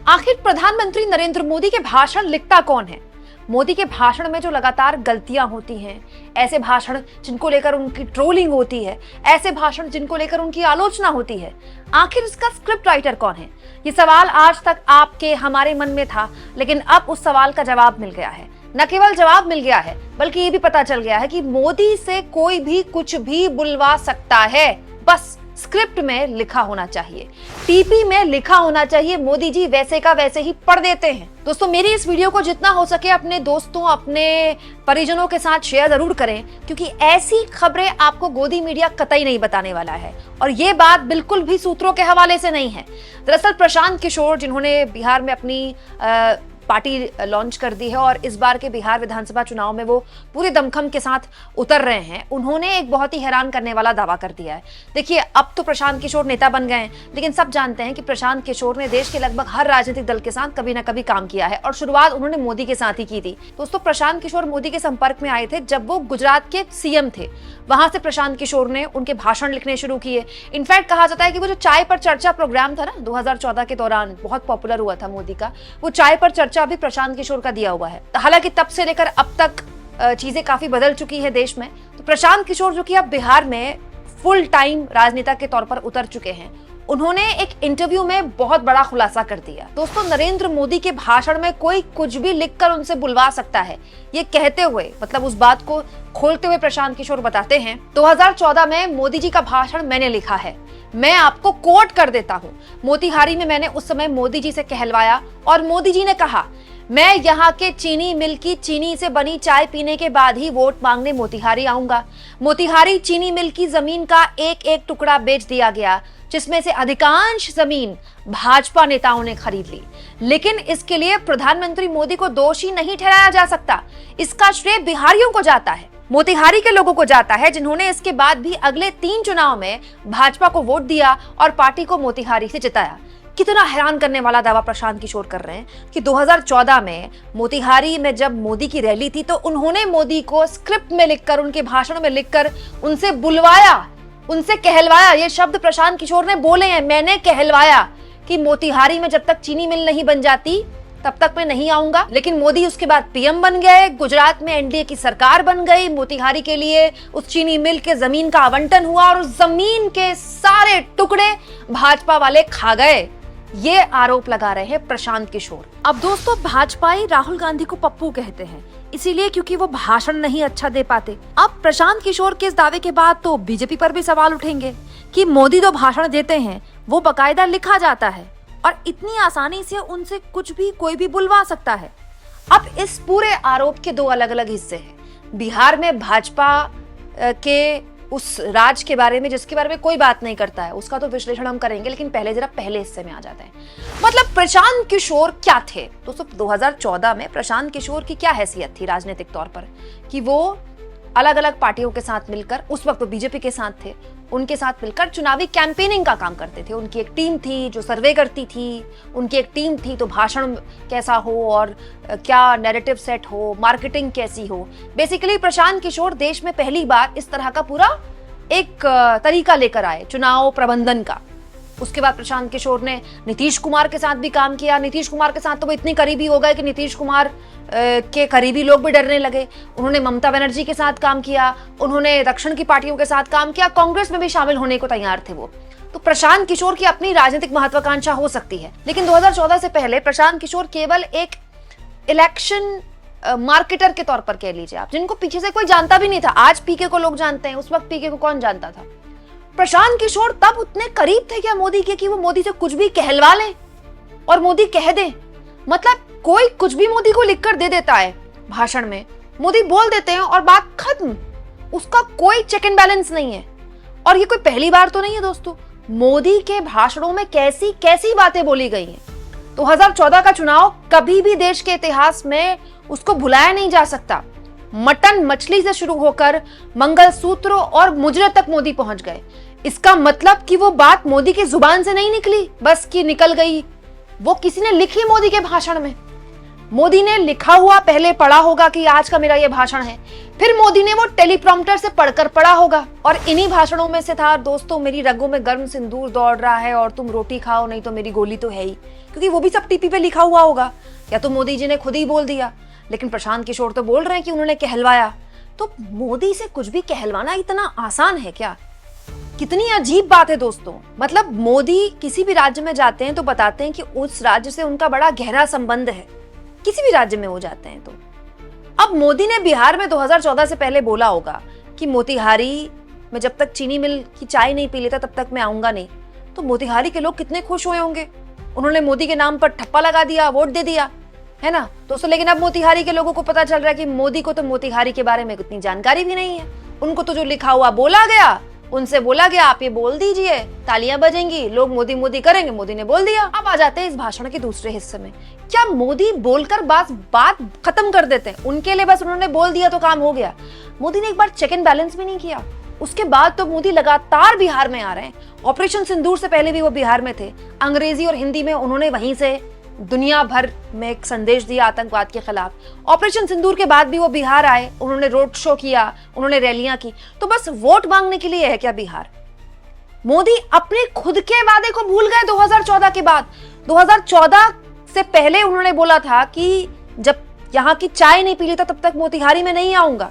आखिर प्रधानमंत्री नरेंद्र मोदी के भाषण लिखता कौन है? मोदी के भाषण में जो लगातार गलतियां होती हैं, ऐसे भाषण जिनको लेकर उनकी ट्रोलिंग होती है, ऐसे भाषण जिनको लेकर उनकी आलोचना होती है, आखिर इसका स्क्रिप्ट राइटर कौन है? ये सवाल आज तक आपके हमारे मन में था, लेकिन अब उस सवाल का जवाब मिल गया है। न केवल जवाब मिल गया है, बल्कि ये भी पता चल गया है कि मोदी से कोई भी कुछ भी बुलवा सकता है, बस स्क्रिप्ट में लिखा होना चाहिए, टीपी में लिखा होना चाहिए। मोदी जी वैसे का वैसे ही पढ़ देते हैं। दोस्तों, मेरी इस वीडियो को जितना हो सके अपने दोस्तों, अपने परिजनों के साथ शेयर जरूर करें, क्योंकि ऐसी खबरें आपको गोदी मीडिया कतई नहीं बताने वाला है। और ये बात बिल्कुल भी सूत्रों के हवाले से नहीं है। दरअसल प्रशांत किशोर, जिन्होंने बिहार में अपनी पार्टी लॉन्च कर दी है और इस बार के बिहार विधानसभा चुनाव में वो पूरे दमखम के साथ उतर रहे हैं, उन्होंने एक बहुत ही हैरान करने वाला दावा कर दिया है। देखिए, अब तो प्रशांत किशोर नेता बन गए हैं, लेकिन सब जानते हैं कि प्रशांत किशोर ने देश के लगभग हर राजनीतिक दल के साथ कभी ना कभी काम किया है और शुरुआत उन्होंने मोदी के साथ ही की थी। दोस्तों, प्रशांत किशोर मोदी के संपर्क में आए थे जब वो गुजरात के सीएम थे। वहां से प्रशांत किशोर ने उनके भाषण लिखने शुरू किए। इनफैक्ट कहा जाता है कि वो जो चाय पर चर्चा प्रोग्राम था ना 2014 के दौरान, बहुत पॉपुलर हुआ था मोदी का, वो चाय पर चर्चा भी प्रशांत किशोर का दिया हुआ है। हालांकि तब से लेकर अब तक चीजें काफी बदल चुकी है देश में। तो प्रशांत किशोर, जो कि अब बिहार में फुल टाइम राजनेता के तौर पर उतर चुके हैं, उन्होंने एक इंटरव्यू में बहुत बड़ा खुलासा कर दिया। दोस्तों, नरेंद्र मोदी के भाषण में कोई कुछ भी लिखकर उनसे बुलवा सकता है, ये कहते हुए, मतलब उस बात को खोलते हुए प्रशांत किशोर बताते हैं, 2014 में मोदी जी का भाषण मैंने लिखा है, मैं आपको कोट कर देता हूँ। मोतिहारी में मैंने उस समय मोदी जी से कहलवाया और मोदी जी ने कहा, मैं यहाँ के चीनी मिल की चीनी से बनी चाय पीने के बाद ही वोट मांगने मोतिहारी आऊंगा। मोतिहारी चीनी मिल की जमीन का एक एक टुकड़ा बेच दिया गया, जिसमें से अधिकांश जमीन भाजपा नेताओं ने खरीद ली। लेकिन इसके लिए प्रधानमंत्री मोदी को दोषी नहीं ठहराया जा सकता। इसका श्रेय बिहारियों को जाता है, मोतिहारी के लोगों को जाता है, जिन्होंने इसके बाद भी अगले 3 चुनाव में भाजपा को वोट दिया और पार्टी को मोतिहारी से जिताया। कितना हैरान करने वाला दावा प्रशांत किशोर कर रहे हैं कि 2014 में मोतिहारी में जब मोदी की रैली थी, तो उन्होंने मोदी को स्क्रिप्ट में लिखकर, उनके भाषण में लिखकर उनसे बुलवाया, उनसे कहलवाया। ये शब्द प्रशांत किशोर ने बोले हैं, मैंने कहलवाया कि मोतिहारी में जब तक चीनी मिल नहीं बन जाती तब तक मैं नहीं आऊंगा। लेकिन मोदी उसके बाद पीएम बन गए, गुजरात में एनडीए की सरकार बन गई, मोतिहारी के लिए उस चीनी मिल के जमीन का आवंटन हुआ और उस जमीन के सारे टुकड़े भाजपा वाले खा गए। ये आरोप लगा रहे हैं प्रशांत किशोर। अब दोस्तों, भाजपाई राहुल गांधी को पप्पू कहते हैं, इसीलिए क्योंकि वो भाषण नहीं अच्छा दे पाते। अब प्रशांत किशोर के इस दावे के बाद तो बीजेपी पर भी सवाल उठेंगे कि मोदी जो भाषण देते हैं वो बकायदा लिखा जाता है और इतनी आसानी से उनसे कुछ भी कोई भी बुलवा सकता है। अब इस पूरे आरोप के 2 अलग अलग हिस्से हैं। बिहार में भाजपा के उस राज के बारे में, जिसके बारे में कोई बात नहीं करता है, उसका तो विश्लेषण हम करेंगे, लेकिन पहले जरा पहले हिस्से में आ जाते हैं। मतलब प्रशांत किशोर क्या थे? दोस्तों, 2014 में प्रशांत किशोर की क्या हैसियत थी राजनीतिक तौर पर कि वो अलग अलग पार्टियों के साथ मिलकर, उस वक्त वो बीजेपी के साथ थे, उनके साथ मिलकर चुनावी कैंपेनिंग का काम करते थे। उनकी एक टीम थी जो सर्वे करती थी, उनकी एक टीम थी तो भाषण कैसा हो और क्या नैरेटिव सेट हो, मार्केटिंग कैसी हो। बेसिकली प्रशांत किशोर देश में पहली बार इस तरह का पूरा एक तरीका लेकर आए चुनाव प्रबंधन का। उसके बाद प्रशांत किशोर ने नीतीश कुमार के साथ भी काम किया। नीतीश कुमार के साथ तो वो इतनी करीबी हो गए कि नीतीश कुमार के करीबी लोग भी डरने लगे। उन्होंने ममता बनर्जी के साथ काम किया, उन्होंने दक्षिण की पार्टियों के साथ काम किया, कांग्रेस में भी शामिल होने को तैयार थे वो। तो प्रशांत किशोर की अपनी राजनीतिक महत्वाकांक्षा हो सकती है, लेकिन 2014 से पहले प्रशांत किशोर केवल एक इलेक्शन मार्केटर के तौर पर कह लीजिए आप, जिनको पीछे से कोई जानता भी नहीं था। आज पीके को लोग जानते हैं, उस वक्त पीके को कौन जानता था? प्रशांत किशोर तब उतने करीब थे क्या मोदी के कि वो मोदी से कुछ भी कहलवा लें और मोदी कह दे। मतलब कोई कुछ भी मोदी को लिखकर दे देता है भाषण में, मोदी बोल देते हैं और बात खत्म। उसका कोई चेक एंड बैलेंस नहीं है। और ये कोई पहली बार तो नहीं है दोस्तों, मोदी के भाषणों में कैसी कैसी बातें बोली गई हैं। 2014 का चुनाव कभी भी देश के इतिहास में उसको भुलाया नहीं जा सकता। मटन मछली से शुरू होकर मंगलसूत्रों और मुजरे तक मोदी पहुंच गए। इसका मतलब कि वो बात मोदी की जुबान से नहीं निकली, बस कि निकल गई, वो किसी ने लिखी मोदी के भाषण में। मोदी ने लिखा हुआ पहले पढ़ा होगा कि आज का मेरा ये भाषण है, फिर मोदी ने वो टेलीप्रॉम्प्टर से पढ़कर पढ़ा होगा, और इन्हीं भाषणों में से था, दोस्तों मेरी रगों में गर्म सिंदूर दौड़ रहा है और तुम रोटी खाओ नहीं तो मेरी गोली तो है ही, क्योंकि वो भी सब टीपी पे लिखा हुआ होगा, या तो मोदी जी ने खुद ही बोल दिया। लेकिन प्रशांत किशोर तो बोल रहे हैं कि उन्होंने कहलवाया। तो मोदी से कुछ भी कहलवाना इतना आसान है क्या? कितनी अजीब बात है दोस्तों। मतलब मोदी किसी भी राज्य में जाते हैं तो बताते हैं कि उस राज्य से उनका बड़ा गहरा संबंध है, किसी भी राज्य में वो जाते हैं तो। अब मोदी ने बिहार में 2014 से पहले बोला होगा कि मोतिहारी में जब तक चीनी मिल की चाय नहीं पी लेता तब तक मैं आऊंगा नहीं, तो मोतिहारी के लोग कितने खुश हुए होंगे। उन्होंने मोदी के नाम पर ठप्पा लगा दिया, वोट दे दिया, है ना दोस्तों। लेकिन अब मोतिहारी के लोगों को पता चल रहा है कि मोदी को तो मोतिहारी के बारे में उतनी जानकारी भी नहीं है। उनको तो जो लिखा हुआ बोला गया, उनसे बोला गया आप ये बोल दीजिए, तालियां बजेंगी, लोग मोदी मोदी करेंगे, मोदी ने बोल दिया। अब आ जाते हैं इस भाषण के दूसरे हिस्से में। क्या मोदी बोलकर बात खत्म कर देते हैं? उनके लिए बस उन्होंने बोल दिया तो काम हो गया। मोदी ने एक बार चेक एंड बैलेंस भी नहीं किया। उसके बाद तो मोदी लगातार बिहार में आ रहे हैं। ऑपरेशन सिंदूर से पहले भी वो बिहार में थे। अंग्रेजी और हिंदी में उन्होंने वहीं से दुनिया भर में एक संदेश दिया आतंकवाद के खिलाफ। ऑपरेशन सिंदूर के बाद भी वो बिहार आए, उन्होंने रोड शो किया, उन्होंने रैलियां की। तो बस वोट मांगने के लिए है क्या बिहार? मोदी अपने खुद के वादे को भूल गए 2014 के बाद। 2014 से पहले उन्होंने बोला था कि जब यहां की चाय नहीं पी लेता तब तक मोतिहारी में नहीं आऊंगा।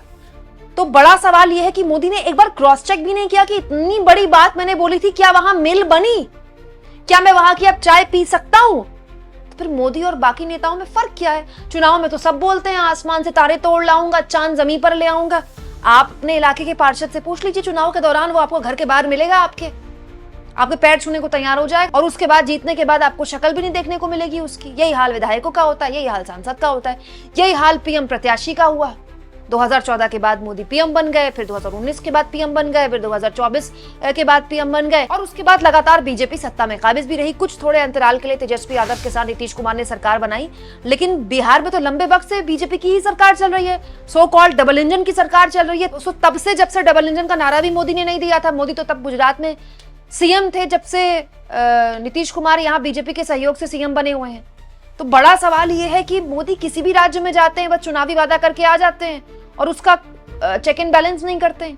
तो बड़ा सवाल यह है कि मोदी ने एक बार क्रॉस चेक भी नहीं किया कि इतनी बड़ी बात मैंने बोली थी, क्या वहां मिल बनी? क्या मैं वहां की अब चाय पी सकता हूं? फिर मोदी और बाकी नेताओं में फर्क क्या है? चुनाव में तो सब बोलते हैं आसमान से तारे तोड़ लाऊंगा, चांद जमीन पर ले आऊंगा। आप अपने इलाके के पार्षद से पूछ लीजिए, चुनाव के दौरान वो आपको घर के बाहर मिलेगा, आपके पैर छूने को तैयार हो जाए, और उसके बाद जीतने के बाद आपको शक्ल भी नहीं देखने को मिलेगी उसकी। यही हाल विधायकों का होता है, यही हाल सांसद का होता है, यही हाल पीएम प्रत्याशी का हुआ। 2014 के बाद मोदी पीएम बन गए, फिर 2019 के बाद पीएम बन गए, फिर 2024 के बाद पीएम बन गए, और उसके बाद लगातार बीजेपी सत्ता में काबिज भी रही। कुछ थोड़े अंतराल के लिए तेजस्वी यादव के साथ नीतीश कुमार ने सरकार बनाई, लेकिन बिहार में तो लंबे वक्त से बीजेपी की ही सरकार चल रही है। सो कॉल्ड डबल इंजन की सरकार चल रही है। तो तब से, जब से डबल इंजन का नारा भी मोदी ने नहीं दिया था, मोदी तो तब गुजरात में सीएम थे, जब से नीतीश कुमार यहाँ बीजेपी के सहयोग से सीएम बने हुए हैं। तो बड़ा सवाल ये है कि मोदी किसी भी राज्य में जाते हैं बस चुनावी वादा करके आ जाते हैं और उसका चेक एंड बैलेंस नहीं करते हैं।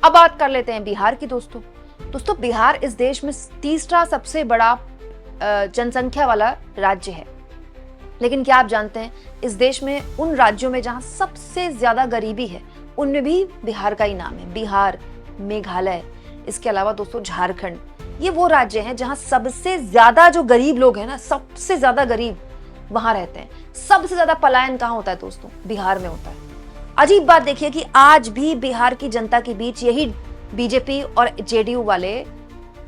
अब बात कर लेते हैं बिहार की दोस्तों बिहार इस देश में तीसरा सबसे बड़ा जनसंख्या वाला राज्य है। लेकिन क्या आप जानते हैं, इस देश में उन राज्यों में जहां सबसे ज्यादा गरीबी है उनमें भी बिहार का ही नाम है। बिहार, मेघालय, इसके अलावा दोस्तों झारखंड, ये वो राज्य हैं जहां सबसे ज्यादा जो गरीब लोग हैं ना, सबसे ज्यादा गरीब वहां रहते हैं। सबसे ज्यादा पलायन कहां होता है दोस्तों? बिहार में होता है। अजीब बात देखिए कि आज भी बिहार की जनता के बीच यही बीजेपी और जेडीयू वाले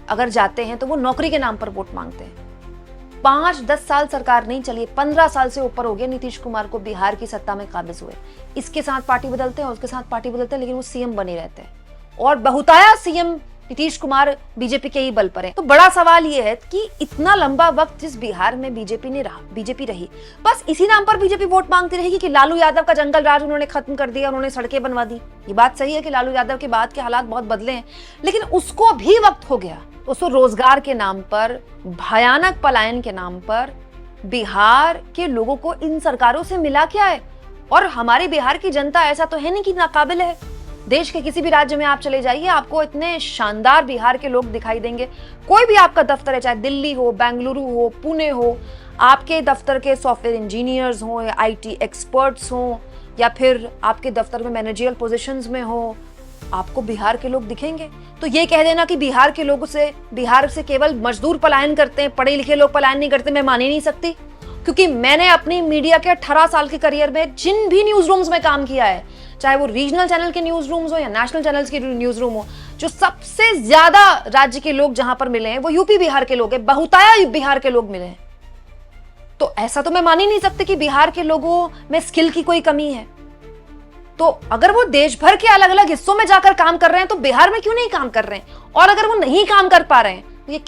अगर जाते हैं तो वो नौकरी के नाम पर वोट मांगते हैं। 5-10 साल सरकार नहीं चली, 15 साल से ऊपर हो गया नीतीश कुमार को बिहार की सत्ता में काबिज हुए। इसके साथ पार्टी बदलते हैं, उसके साथ पार्टी बदलते हैं, लेकिन वो सीएम बने रहते हैं, और बहुताया सीएम नीतीश कुमार बीजेपी के ही बल पर है। तो बड़ा सवाल ये है कि इतना लंबा वक्त जिस बिहार में बीजेपी रही, बस इसी नाम पर बीजेपी वोट मांगती रहेगी कि लालू यादव का जंगल राज उन्होंने खत्म कर दिया, उन्होंने सड़कें बनवा दी। ये बात सही है कि लालू यादव के बाद के हालात बहुत बदले हैं, लेकिन उसको भी वक्त हो गया। उसको रोजगार के नाम पर, भयानक पलायन के नाम पर बिहार के लोगों को इन सरकारों से मिला क्या है? और हमारे बिहार की जनता ऐसा तो है नहीं कि नाकाबिल है। देश के किसी भी राज्य में आप चले जाइए, आपको इतने शानदार बिहार के लोग दिखाई देंगे। कोई भी आपका दफ्तर है, चाहे दिल्ली हो, बेंगलुरु हो, पुणे हो, आपके दफ्तर के सॉफ्टवेयर इंजीनियर्स हो या आईटी एक्सपर्ट्स हो, या फिर आपके दफ्तर में मैनेजरियल पोजीशंस में हो, आपको बिहार के लोग दिखेंगे। तो ये कह देना कि बिहार से केवल मजदूर पलायन करते हैं, पढ़े लिखे लोग पलायन नहीं करते, मैं मान ही नहीं सकती। क्योंकि मैंने अपनी मीडिया के 18 साल के करियर में जिन भी न्यूज रूम्स में काम किया है, चाहे वो रीजनल चैनल के न्यूज रूम्स हो या नेशनल चैनल्स के न्यूज रूम हो, जो सबसे ज्यादा राज्य के लोग जहां पर मिले हैं वो यूपी बिहार के लोग हैं, बहुताया बिहार के लोग मिले हैं। तो ऐसा तो मैं मान ही नहीं सकती कि बिहार के लोगों में स्किल की कोई कमी है। तो अगर वो देश भर के अलग अलग हिस्सों में जाकर काम कर रहे हैं तो बिहार में क्यों नहीं काम कर रहे हैं? और अगर वो नहीं काम कर पा रहे हैं तो ये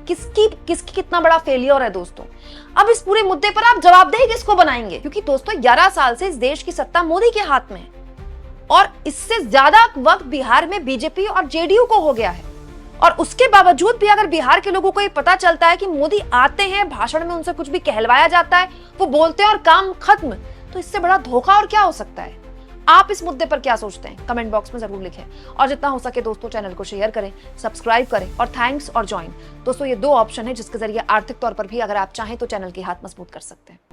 किसकी कितना बड़ा फेलियर है दोस्तों। अब इस पूरे मुद्दे पर आप जवाबदेही किसको बनाएंगे? क्योंकि दोस्तों 11 साल से इस देश की सत्ता मोदी के हाथ में है, और इससे ज्यादा वक्त बिहार में बीजेपी और जेडीयू को हो गया है। और उसके बावजूद भी अगर बिहार के लोगों को ये पता चलता है कि मोदी आते हैं, भाषण में उनसे कुछ भी कहलवाया जाता है, वो बोलते हैं और काम खत्म, तो इससे बड़ा धोखा और क्या हो सकता है? आप इस मुद्दे पर क्या सोचते हैं? कमेंट बॉक्स में जरूर लिखें और जितना हो सके दोस्तों चैनल को शेयर करें, सब्सक्राइब करें और थैंक्स और ज्वाइन। दोस्तों ये 2 ऑप्शन है जिसके जरिए आर्थिक तौर पर भी अगर आप चाहें तो चैनल की हाथ मजबूत कर सकते हैं।